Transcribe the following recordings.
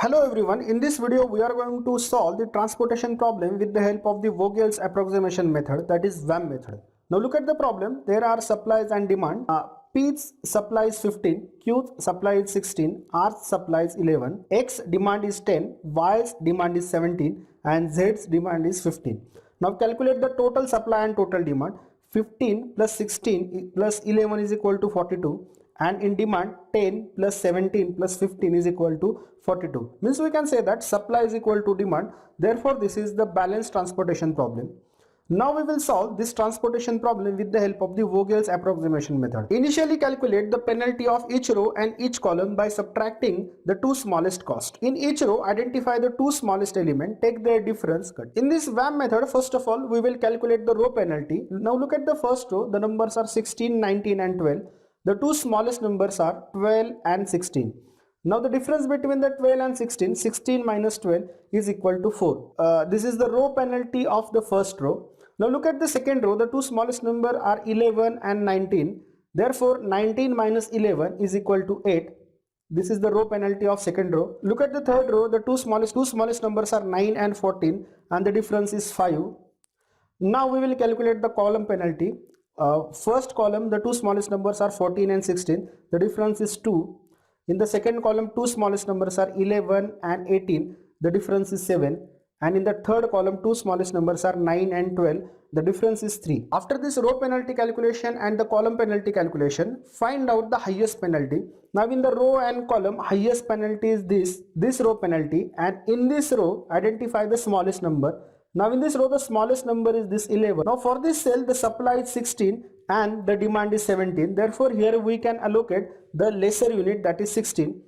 Hello everyone, in this video we are going to solve the transportation problem with the help of the Vogel's approximation method, that is VAM method. Now look at the problem. There are supplies and demand. P's supply is 15, Q's supply is 16, R's supply is 11, X demand is 10, Y's demand is 17 and Z's demand is 15. Now calculate the total supply and total demand. 15 plus 16 plus 11 is equal to 42, and in demand 10 plus 17 plus 15 is equal to 42. Means we can say that supply is equal to demand. Therefore this is the balanced transportation problem. Now we will solve this transportation problem with the help of the Vogel's approximation method. Initially calculate the penalty of each row and each column by subtracting the two smallest cost. In each row, identify the two smallest element, take their difference, cut. In this VAM method, first of all, we will calculate the row penalty. Now look at the first row. The numbers are 16, 19 and 12. The two smallest numbers are 12 and 16. Now the difference between the 12 and 16, 16 minus 12 is equal to 4. This is the row penalty of the first row. Now look at the second row. The two smallest number are 11 and 19. Therefore 19 minus 11 is equal to 8. This is the row penalty of second row. Look at the third row. The two smallest numbers are 9 and 14 and the difference is 5. Now we will calculate the column penalty. First column, the two smallest numbers are 14 and 16. The difference is 2. In the second column, two smallest numbers are 11 and 18. The difference is 7. And in the third column, two smallest numbers are 9 and 12. The difference is 3. After this row penalty calculation and the column penalty calculation, find out the highest penalty. Now in the row and column, highest penalty is this row penalty, and in this row, identify the smallest number. Now in this row, the smallest number is this 11. Now for this cell, the supply is 16 and the demand is 17. Therefore here we can allocate the lesser unit, that is 16.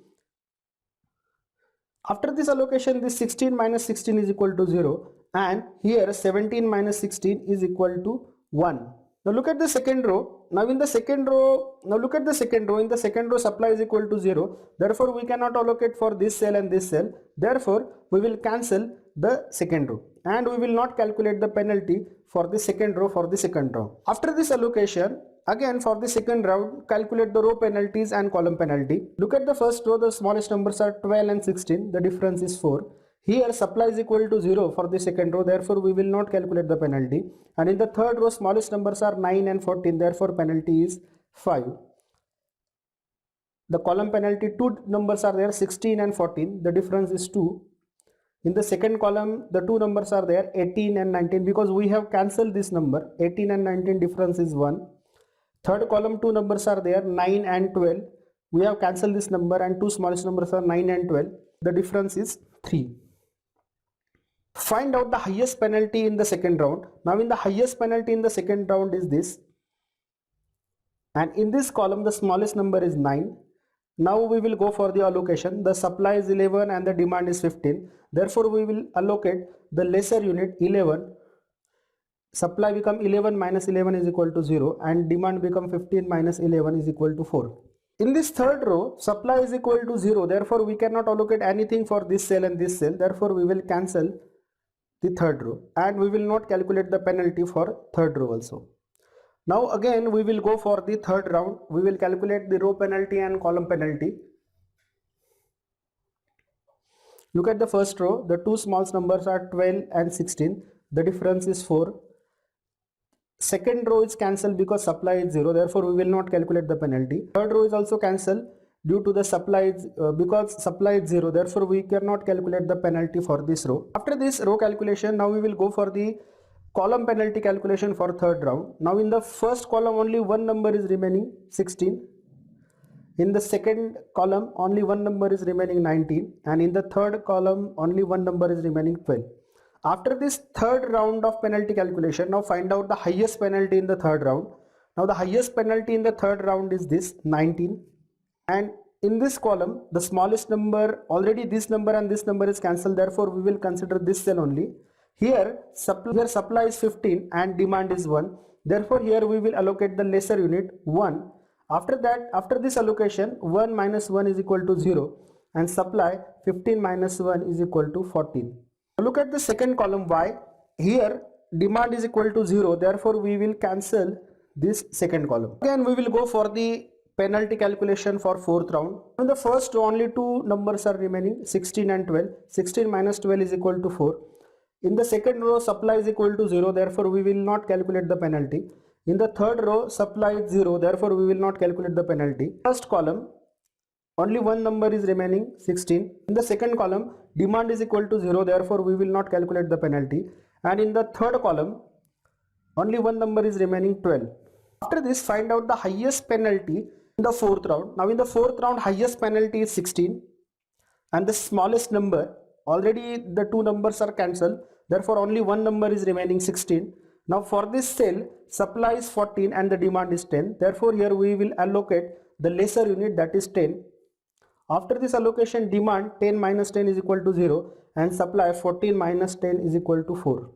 After this allocation, this 16 minus 16 is equal to 0, and here 17 minus 16 is equal to 1. Now look at the second row. Now in the second row, look at the second row. In the second row, supply is equal to 0. Therefore we cannot allocate for this cell and this cell. Therefore we will cancel the second row and we will not calculate the penalty for the second row for the second row. After this allocation, again for the second round, calculate the row penalties and column penalty. Look at the first row. The smallest numbers are 12 and 16. The difference is 4. Here supply is equal to 0 for the second row. Therefore we will not calculate the penalty. And in the third row, smallest numbers are 9 and 14. Therefore penalty is 5. The column penalty, two numbers are there, 16 and 14. The difference is 2. In the second column, the two numbers are there, 18 and 19, because we have cancelled this number. 18 and 19 difference is 1. Third column, two numbers are there, 9 and 12. We have cancelled this number and two smallest numbers are 9 and 12. The difference is 3. Find out the highest penalty in the second round. Now in the highest penalty in the second round is this. And in this column, the smallest number is 9. Now we will go for the allocation. The supply is 11 and the demand is 15. Therefore we will allocate the lesser unit 11. Supply become 11 minus 11 is equal to 0 and demand become 15 minus 11 is equal to 4. In this third row, supply is equal to 0. Therefore we cannot allocate anything for this cell and this cell. Therefore we will cancel the third row and we will not calculate the penalty for third row also. Now again we will go for the third round. We will calculate the row penalty and column penalty. Look at the first row. The two small numbers are 12 and 16. The difference is 4. Second row is cancelled because supply is 0. Therefore we will not calculate the penalty. Third row is also cancelled due to the supply because supply is 0. Therefore we cannot calculate the penalty for this row. After this row calculation, now we will go for the column penalty calculation for third round. Now in the first column, only one number is remaining, 16. In the second column, only one number is remaining, 19. And in the third column, only one number is remaining, 12. After this third round of penalty calculation, now find out the highest penalty in the third round. Now the highest penalty in the third round is this, 19. And in this column, the smallest number, already this number and this number is cancelled. Therefore we will consider this cell only. Here supply is 15 and demand is 1. Therefore here we will allocate the lesser unit 1. After that, after this allocation, 1 minus 1 is equal to 0 and supply 15 minus 1 is equal to 14. Look at the second column Y. Here demand is equal to 0. Therefore we will cancel this second column. Again we will go for the penalty calculation for fourth round. In the first row, only two numbers are remaining, 16 and 12. 16 minus 12 is equal to 4. In the second row, supply is equal to 0, therefore we will not calculate the penalty. In the third row, supply is 0, therefore we will not calculate the penalty. First column, only one number is remaining, 16. In the second column, demand is equal to 0, therefore we will not calculate the penalty. And in the third column, only one number is remaining, 12. After this, find out the highest penalty in the fourth round. Now in the fourth round, highest penalty is 16 and the smallest number, already the two numbers are cancelled, therefore only one number is remaining, 16. Now for this cell, supply is 14 and the demand is 10, therefore here we will allocate the lesser unit, that is 10. After this allocation, demand 10 minus 10 is equal to 0 and supply 14 minus 10 is equal to 4.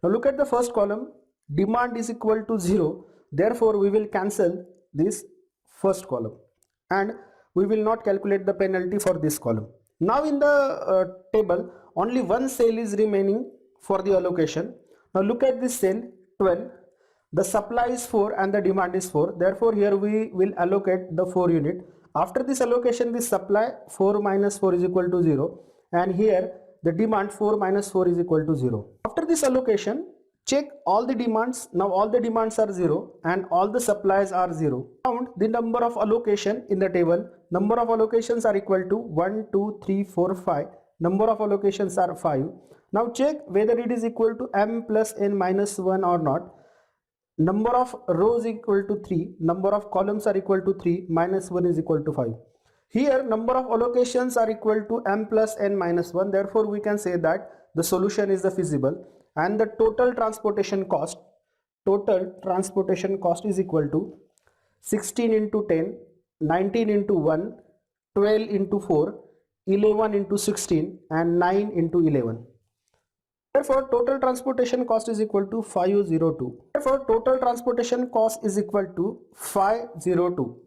Now look at the first column, demand is equal to 0, therefore we will cancel this first column and we will not calculate the penalty for this column. Now in the table, only one cell is remaining for the allocation. Now look at this cell 12, the supply is 4 and the demand is 4, therefore here we will allocate the 4 unit. After this allocation, this supply 4 minus 4 is equal to 0 and here the demand 4 minus 4 is equal to 0. After this allocation, check all the demands. Now all the demands are 0 and all the supplies are 0. Count the number of allocation in the table. Number of allocations are equal to 1, 2, 3, 4, 5. Number of allocations are 5. Now check whether it is equal to m plus n minus 1 or not. Number of rows equal to 3. Number of columns are equal to 3. Minus 1 is equal to 5. Here number of allocations are equal to m plus n minus 1. Therefore we can say that the solution is the feasible. And the total transportation cost is equal to 16 into 10, 19 into 1, 12 into 4, 11 into 16 and 9 into 11. Therefore total transportation cost is equal to 502. Therefore total transportation cost is equal to 502.